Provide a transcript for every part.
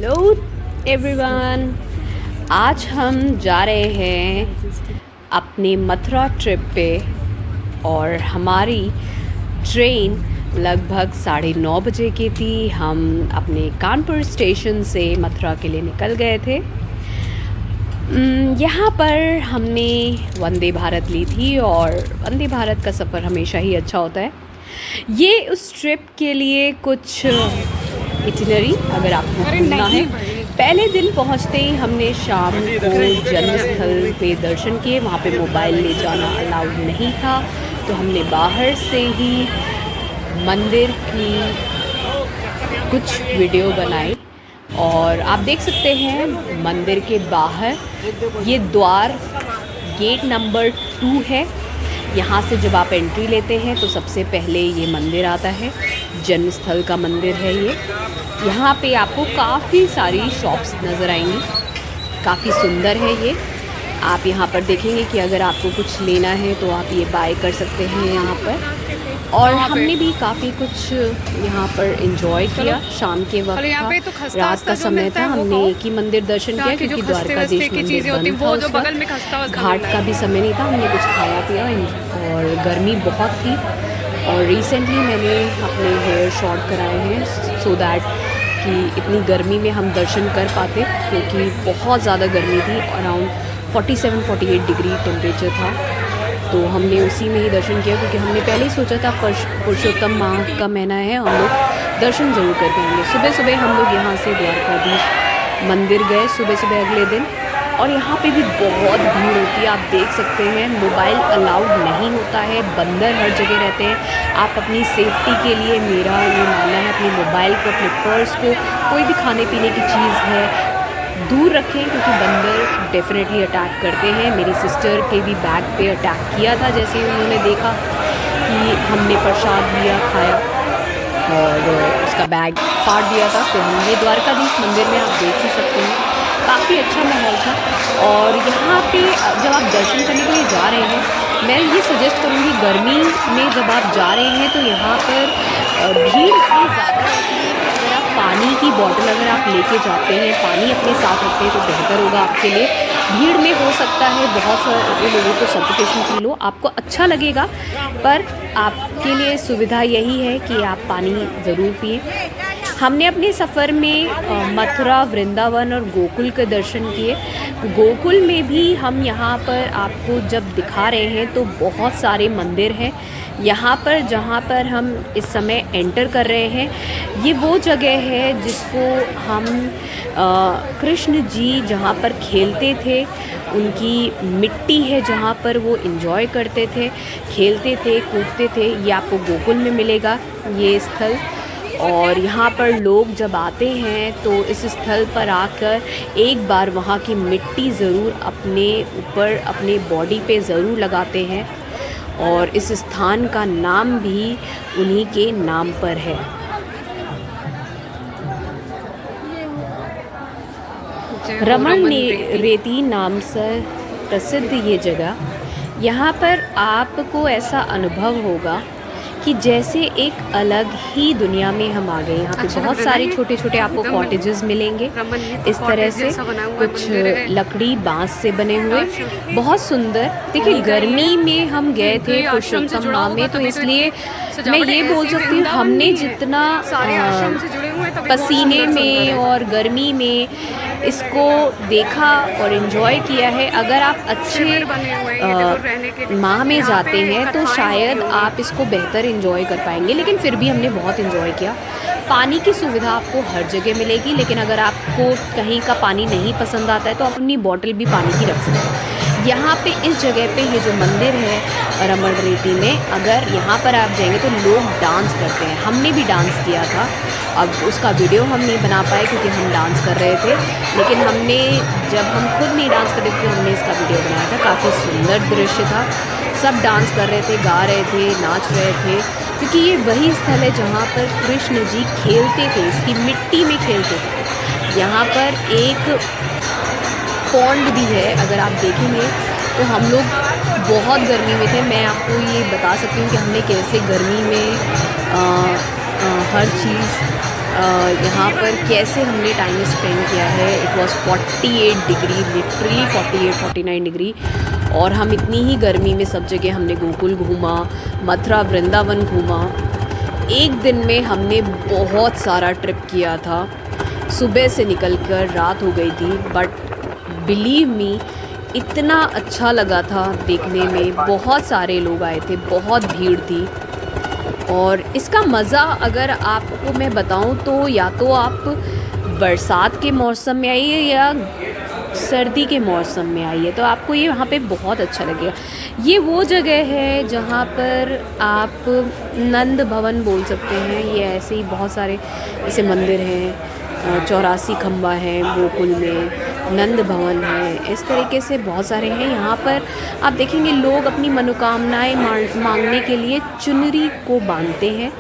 Hello everyone, आज हम जा रहे हैं अपने मथुरा ट्रिप पे और हमारी ट्रेन लगभग 9:30 बजे की थी। हम अपने कानपुर स्टेशन से मथुरा के लिए निकल गए थे। यहाँ पर हमने वंदे भारत ली थी और वंदे भारत का सफ़र हमेशा ही अच्छा होता है। ये उस ट्रिप के लिए कुछ इटिनरी अगर आपको घूमना है। पहले दिन पहुँचते ही हमने शाम को जन्मस्थल पे दर्शन किए। वहाँ पे मोबाइल ले जाना अलाउड नहीं था, तो हमने बाहर से ही मंदिर की कुछ वीडियो बनाई और आप देख सकते हैं मंदिर के बाहर ये द्वार गेट नंबर 2 है। यहाँ से जब आप एंट्री लेते हैं तो सबसे पहले ये मंदिर आता है। जन्मस्थल का मंदिर है ये। यहाँ पे आपको काफ़ी सारी शॉप्स नज़र आएंगी, काफ़ी सुंदर है ये। आप यहाँ पर देखेंगे कि अगर आपको कुछ लेना है तो आप ये बाय कर सकते हैं यहाँ पर। और हमने भी काफ़ी कुछ यहाँ पर एंजॉय किया। शाम के वक्त था, रात का समय था। हमने एक ही मंदिर दर्शन किया क्योंकि द्वारकाधीश मंदिर बंद था उस वक्त। घाट का भी समय नहीं था। हमने कुछ खाया पिया और गर्मी बहुत थी। और रिसेंटली मैंने अपने हेयर शॉर्ट कराए हैं सो दैट कि इतनी गर्मी में हम दर्शन कर पाते, क्योंकि बहुत ज़्यादा गर्मी थी। अराउंड 47-48 डिग्री टेम्परेचर था। तो हमने उसी में ही दर्शन किया क्योंकि हमने पहले ही सोचा था पुरुषोत्तम माह का महीना है, हम लोग दर्शन ज़रूर कर पाएंगे। सुबह सुबह हम लोग यहाँ से द्वारकाधीश मंदिर गए सुबह सुबह अगले दिन। और यहाँ पे भी बहुत भीड़ होती है, आप देख सकते हैं। मोबाइल अलाउड नहीं होता है, बंदर हर जगह रहते हैं। आप अपनी सेफ्टी के लिए, मेरा ये मानना है, अपने मोबाइल को, अपने पर्स को, कोई भी खाने पीने की चीज़ है, दूर रखें क्योंकि बंदर डेफिनेटली अटैक करते हैं। मेरी सिस्टर के भी बैग पे अटैक किया था जैसे ही उन्होंने देखा कि हमने प्रसाद लिया, खाया और उसका बैग फाड़ दिया था। तो हम ये द्वारकाधीश मंदिर में आप देख ही सकते हैं, काफ़ी अच्छा माहौल था। और यहाँ पे जब आप दर्शन करने के लिए जा रहे हैं, मैं ये सजेस्ट करूँगी गर्मी में जब आप जा रहे हैं तो यहाँ पर भीड़ इतनी ज़्यादा होती है। अगर आप पानी की बॉटल अगर आप लेके जाते हैं, पानी अपने साथ रखते हैं तो बेहतर होगा आपके लिए। भीड़ में हो सकता है बहुत सारे लोगों को सफोकेशन फील हो, आपको अच्छा लगेगा, पर आपके लिए सुविधा यही है कि आप पानी ज़रूर पिएं। हमने अपने सफ़र में मथुरा, वृंदावन और गोकुल के दर्शन किए। गोकुल में भी हम यहाँ पर आपको जब दिखा रहे हैं तो बहुत सारे मंदिर हैं। यहाँ पर जहाँ पर हम इस समय एंटर कर रहे हैं, ये वो जगह है जिसको हम कृष्ण जी जहाँ पर खेलते थे, उनकी मिट्टी है जहाँ पर वो एंजॉय करते थे, खेलते थे, कूदते थे। ये आपको गोकुल में मिलेगा ये स्थल। और यहाँ पर लोग जब आते हैं तो इस स्थल पर आकर एक बार वहाँ की मिट्टी ज़रूर अपने ऊपर, अपने बॉडी पे ज़रूर लगाते हैं। और इस स्थान का नाम भी उन्हीं के नाम पर है। रमण रेती नाम से प्रसिद्ध ये जगह। यहाँ पर आपको ऐसा अनुभव होगा कि जैसे एक अलग ही दुनिया में हम आ गए। यहाँ पे बहुत सारे छोटे छोटे आपको कॉटेजेस मिलेंगे इस तरह से, कुछ लकड़ी बांस से बने हुए, बहुत सुंदर। देखिए गर्मी में हम गए थे पुरुषोत्तम माह में, तो इसलिए मैं ये बोल सकती हूँ हमने जितना पसीने में और गर्मी में इसको देखा और एंजॉय किया है, अगर आप अच्छे माह में जाते हैं तो शायद आप इसको बेहतर एंजॉय कर पाएंगे। लेकिन फिर भी हमने बहुत एंजॉय किया। पानी की सुविधा आपको हर जगह मिलेगी, लेकिन अगर आपको कहीं का पानी नहीं पसंद आता है तो आप अपनी बॉटल भी पानी की रख सकते हैं। यहाँ पे इस जगह पे ये जो मंदिर है रमण रेती में, अगर यहाँ पर आप जाएंगे तो लोग डांस करते हैं। हमने भी डांस किया था। अब उसका वीडियो हम नहीं बना पाए क्योंकि हम डांस कर रहे थे, लेकिन हमने जब हम खुद नहीं डांस कर रहे थे हमने इसका वीडियो बनाया था। काफ़ी सुंदर दृश्य था, सब डांस कर रहे थे, गा रहे थे, नाच रहे थे, क्योंकि ये वही स्थल है जहाँ पर कृष्ण जी खेलते थे, इसकी मिट्टी में खेलते थे। यहाँ पर एक पॉन्ड भी है, अगर आप देखेंगे तो हम लोग बहुत गर्मी में थे। मैं आपको ये बता सकती हूँ कि हमने कैसे गर्मी में हर चीज़ यहाँ पर कैसे हमने टाइम स्पेंड किया है। It was 48 degree, literally 48-49 degree, और हम इतनी ही गर्मी में सब जगह हमने गोकुल घूमा, मथुरा वृंदावन घूमा। एक दिन में हमने बहुत सारा ट्रिप किया था। सुबह से निकलकर रात हो गई थी, बट बिलीव मी इतना अच्छा लगा था देखने में। बहुत सारे लोग आए थे, बहुत भीड़ थी, और इसका मज़ा अगर आपको मैं बताऊं तो या तो आप बरसात के मौसम में आइए या सर्दी के मौसम में आइए, तो आपको ये वहाँ पे बहुत अच्छा लगेगा। ये वो जगह है जहाँ पर आप नंद भवन बोल सकते हैं। ये ऐसे ही बहुत सारे ऐसे मंदिर हैं, 84 खम्बा है गोकुल में, नंद भवन है, इस तरीके से बहुत सारे हैं। यहाँ पर आप देखेंगे लोग अपनी मनोकामनाएं मांगने के लिए चुनरी को बांधते हैं,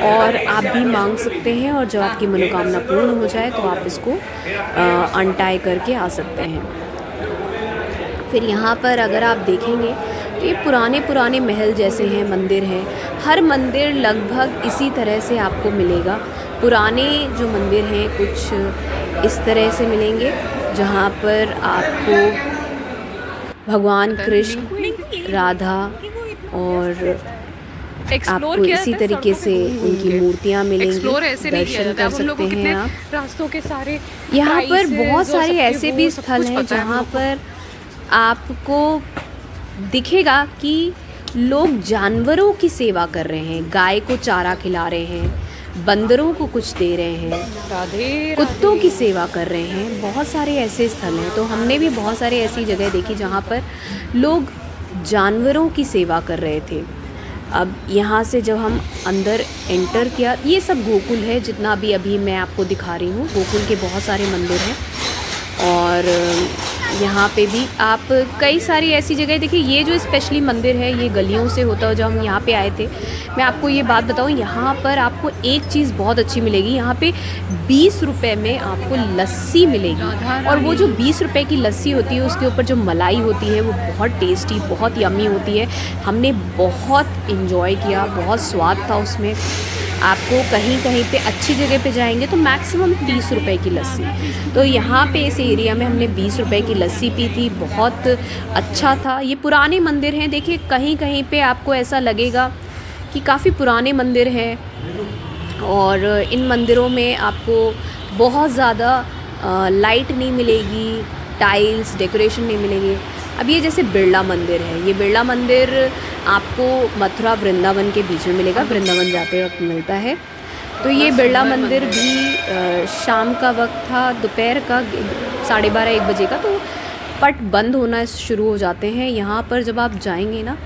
और आप भी मांग सकते हैं, और जब आपकी मनोकामना पूर्ण हो जाए तो आप इसको अनटाई करके आ सकते हैं। फिर यहाँ पर अगर आप देखेंगे तो ये पुराने पुराने महल जैसे हैं, मंदिर हैं। हर मंदिर लगभग इसी तरह से आपको मिलेगा। पुराने जो मंदिर हैं कुछ इस तरह से मिलेंगे, जहाँ पर आपको भगवान कृष्ण, राधा और आपको इसी तरीके से उनकी मूर्तियाँ मिलेंगी, दर्शन कर सकते हैं आप। रास्तों के सारे यहाँ पर बहुत सारे ऐसे भी स्थल हैं जहाँ पर आपको दिखेगा कि लोग जानवरों की सेवा कर रहे हैं, गाय को चारा खिला रहे हैं, बंदरों को कुछ दे रहे हैं, कुत्तों की सेवा कर रहे हैं। बहुत सारे ऐसे स्थल हैं। तो हमने भी बहुत सारे ऐसी जगह देखी जहाँ पर लोग जानवरों की सेवा कर रहे थे। अब यहाँ से जब हम अंदर एंटर किया, ये सब गोकुल है जितना भी अभी मैं आपको दिखा रही हूँ। गोकुल के बहुत सारे मंदिर हैं, और यहाँ पे भी आप कई सारी ऐसी जगह देखिए। ये जो स्पेशली मंदिर है ये गलियों से होता है। जब हम यहाँ पे आए थे, मैं आपको ये बात बताऊँ, यहाँ पर आपको एक चीज़ बहुत अच्छी मिलेगी। यहाँ पे 20 रुपए में आपको लस्सी मिलेगी, और वो जो 20 रुपए की लस्सी होती है उसके ऊपर जो मलाई होती है वो बहुत टेस्टी, बहुत यम्मी होती है। हमने बहुत इन्जॉय किया, बहुत स्वाद था उसमें। आपको कहीं कहीं पे अच्छी जगह पे जाएंगे तो मैक्सिमम 30 रुपए की लस्सी। तो यहाँ पे इस एरिया में हमने 20 रुपए की लस्सी पी थी, बहुत अच्छा था। ये पुराने मंदिर हैं, देखिए कहीं कहीं पे आपको ऐसा लगेगा कि काफ़ी पुराने मंदिर हैं, और इन मंदिरों में आपको बहुत ज़्यादा लाइट नहीं मिलेगी, टाइल्स डेकोरेशन नहीं मिलेगी। अब ये जैसे बिरला मंदिर है, ये बिरला मंदिर आपको मथुरा वृंदावन के बीच में मिलेगा, वृंदावन जाते वक्त मिलता है। तो ये बिरला मंदिर भी शाम का वक्त था, दोपहर का 12:30-1 बजे का, तो पट बंद होना शुरू हो जाते हैं। यहाँ पर जब आप जाएंगे ना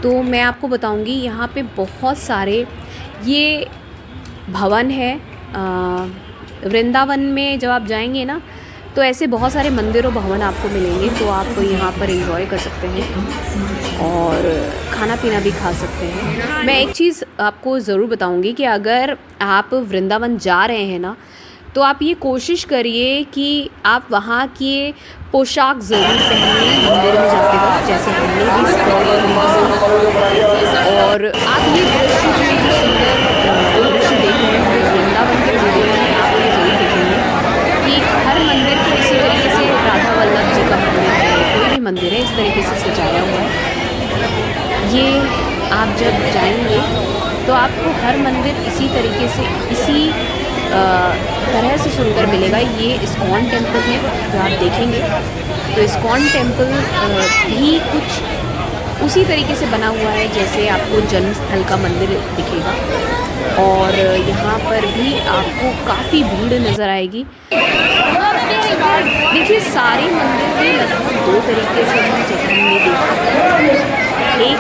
तो मैं आपको बताऊँगी, यहाँ पे बहुत सारे ये भवन है। वृंदावन में जब आप जाएंगे ना तो ऐसे बहुत सारे मंदिर और भवन आपको मिलेंगे, तो आप यहाँ पर एंजॉय कर सकते हैं और खाना पीना भी खा सकते हैं। मैं एक चीज़ आपको ज़रूर बताऊँगी कि अगर आप वृंदावन जा रहे हैं ना तो आप ये कोशिश करिए कि आप वहाँ के पोशाक ज़रूर पहनिए मंदिर में जाते वक्त, जैसे हमने भी और आप ये दृश्य जो सुंदर दृश्य देख रहे हैं वृंदावन के वीडियो में आप ये ज़रूर देखेंगे कि हर मंदिर को इसी तरीके से राधा वल्लभ जी का मंदिर है, कोई भी मंदिर है इस तरीके से सजाया हुआ है। ये आप जब जाएंगे तो आपको हर मंदिर इसी तरीके से इसी तरह से सुंदर मिलेगा। ये इस्कॉन टेम्पल है जो आप देखेंगे, तो इस्कॉन टेम्पल भी कुछ उसी तरीके से बना हुआ है जैसे आपको जन्म स्थल का मंदिर दिखेगा, और यहाँ पर भी आपको काफ़ी भीड़ नज़र आएगी। देखिए सारे मंदिर भी लगभग 2 तरीके से हम जगह में देखा। एक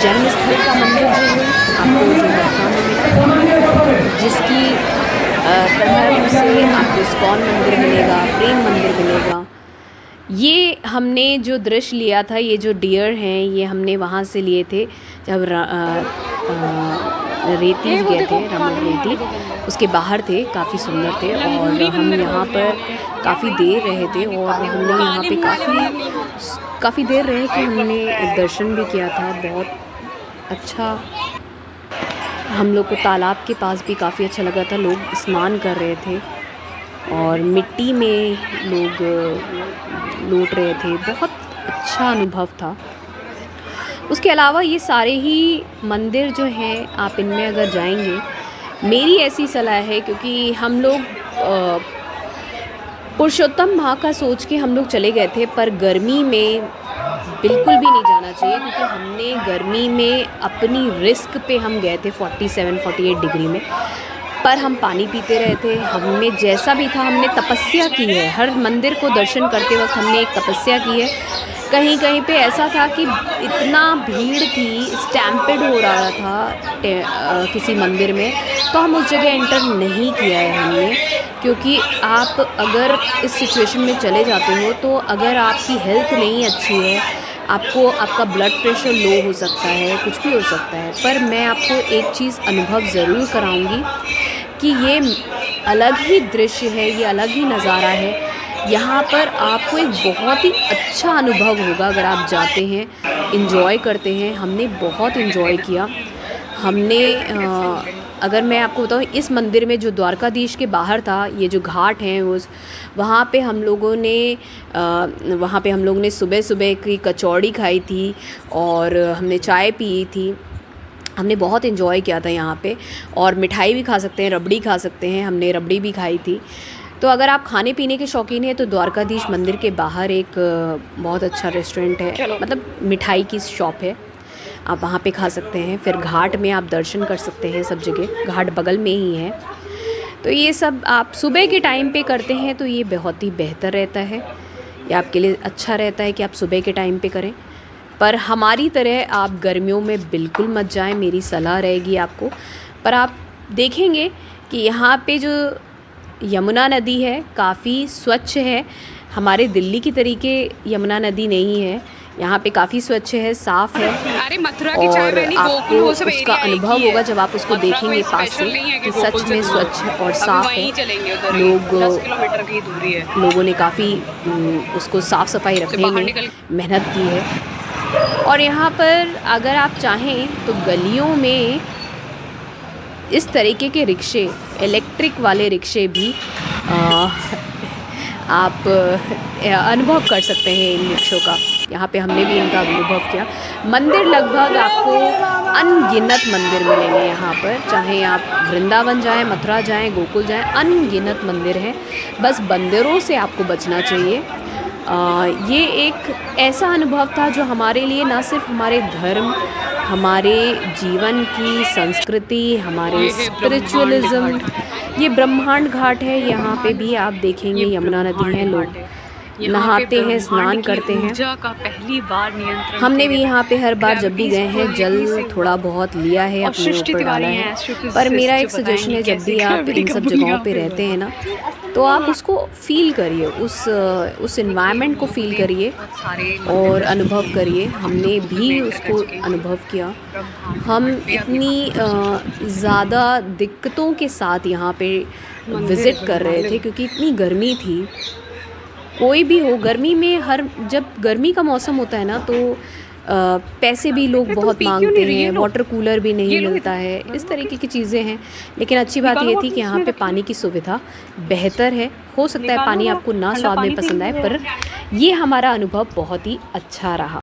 जन्म स्थल का मंदिर जो है आपको जो मथुरा में मिलेगा, जिसकी तरह से आपको इस्कॉन मंदिर मिलेगा, प्रेम मंदिर मिलेगा। ये हमने जो दृश्य लिया था, ये जो डियर हैं ये हमने वहाँ से लिए थे जब रेती गए थे, रामन रेती उसके बाहर थे, काफ़ी सुंदर थे। और हम यहाँ पर काफ़ी देर रहे थे और हमने यहाँ पे काफ़ी देर रहे कि हमने दर्शन भी किया था। बहुत अच्छा हम लोग को तालाब के पास भी काफ़ी अच्छा लगा था, लोग स्नान कर रहे थे और मिट्टी में लोग लौट रहे थे, बहुत अच्छा अनुभव था। उसके अलावा ये सारे ही मंदिर जो हैं, आप इनमें अगर जाएंगे, मेरी ऐसी सलाह है, क्योंकि हम लोग पुरुषोत्तम माह का सोच के हम लोग चले गए थे, पर गर्मी में बिल्कुल भी नहीं जाना चाहिए, क्योंकि हमने गर्मी में अपनी रिस्क पे हम गए थे 47-48 डिग्री में, पर हम पानी पीते रहे थे। हमने जैसा भी था हमने तपस्या की है, हर मंदिर को दर्शन करते वक्त हमने एक तपस्या की है। कहीं कहीं पे ऐसा था कि इतना भीड़ थी, स्टैम्पेड हो रहा था किसी मंदिर में, तो हम उस जगह एंटर नहीं किया है हमने, क्योंकि आप अगर इस सिचुएशन में चले जाते हो तो अगर आपकी हेल्थ नहीं अच्छी है, आपका ब्लड प्रेशर लो हो सकता है, कुछ भी हो सकता है। पर मैं आपको एक चीज़ अनुभव ज़रूर कराऊंगी कि ये अलग ही दृश्य है, ये अलग ही नज़ारा है। यहाँ पर आपको एक बहुत ही अच्छा अनुभव होगा अगर आप जाते हैं, इन्जॉय करते हैं। हमने बहुत इन्जॉय किया। हमने अगर मैं आपको बताऊँ, इस मंदिर में जो द्वारकाधीश के बाहर था, ये जो घाट हैं वहाँ पे हम लोगों ने सुबह सुबह की कचौड़ी खाई थी और हमने चाय पी थी। हमने बहुत इन्जॉय किया था यहाँ पे, और मिठाई भी खा सकते हैं, रबड़ी खा सकते हैं, हमने रबड़ी भी खाई थी। तो अगर आप खाने पीने के शौकीन हैं तो द्वारकाधीश मंदिर के बाहर एक बहुत अच्छा रेस्टोरेंट है, मतलब मिठाई की शॉप है, आप वहाँ पे खा सकते हैं। फिर घाट में आप दर्शन कर सकते हैं, सब जगह घाट बगल में ही है। तो ये सब आप सुबह के टाइम पे करते हैं तो ये बहुत ही बेहतर रहता है, ये आपके लिए अच्छा रहता है कि आप सुबह के टाइम पे करें। पर हमारी तरह आप गर्मियों में बिल्कुल मत जाएं, मेरी सलाह रहेगी आपको। पर आप देखेंगे कि यहाँ पे जो यमुना नदी है काफ़ी स्वच्छ है, हमारे दिल्ली की तरीके यमुना नदी नहीं है, यहाँ पे काफ़ी स्वच्छ है, साफ़ है। अरे मथुरा की चाय और आपको उसका अनुभव होगा जब आप उसको देखेंगे पास से कि सच में स्वच्छ और साफ़ है। लोगों ने काफ़ी उसको साफ़ सफाई रखने में मेहनत की है। और यहाँ पर अगर आप चाहें तो गलियों में इस तरीके के रिक्शे, इलेक्ट्रिक वाले रिक्शे भी आप अनुभव कर सकते हैं इन रिक्शों का। यहाँ पे हमने भी इनका अनुभव किया। मंदिर लगभग आपको अनगिनत मंदिर मिलेंगे यहाँ पर, चाहे आप वृंदावन जाएं, मथुरा जाएं, गोकुल जाएं, अनगिनत मंदिर हैं। बस बंदरों से आपको बचना चाहिए। ये एक ऐसा अनुभव था जो हमारे लिए ना सिर्फ हमारे धर्म, हमारे जीवन की संस्कृति, हमारे स्पिरिचुअलिज्म, ये ब्रह्मांड घाट है। यहाँ पे भी आप देखेंगे यमुना नदी है, लोग नहाते हैं, स्नान करते हैं। का पहली बार नियंत्रण हमने भी यहाँ पे हर बार जब भी गए हैं जल थोड़ा बहुत लिया है, अपने ऊपर डाला है। पर मेरा एक सजेशन है, जब भी आप इन सब जगहों पे रहते हैं ना, तो आप उसको फील करिए, उस एनवायरनमेंट को फील करिए और अनुभव करिए। हमने भी उसको अनुभव किया। हम इतनी ज़्यादा दिक्कतों के साथ यहाँ पे विज़िट कर रहे थे, क्योंकि इतनी गर्मी थी। कोई भी हो, गर्मी में जब गर्मी का मौसम होता है ना, तो पैसे भी लोग बहुत मांगते हैं, वाटर कूलर भी नहीं मिलता है, इस तरीके की चीज़ें हैं। लेकिन अच्छी बात ये थी कि यहाँ पे पानी की सुविधा बेहतर है। हो सकता है पानी आपको ना स्वाद में पसंद आए, पर ये हमारा अनुभव बहुत ही अच्छा रहा।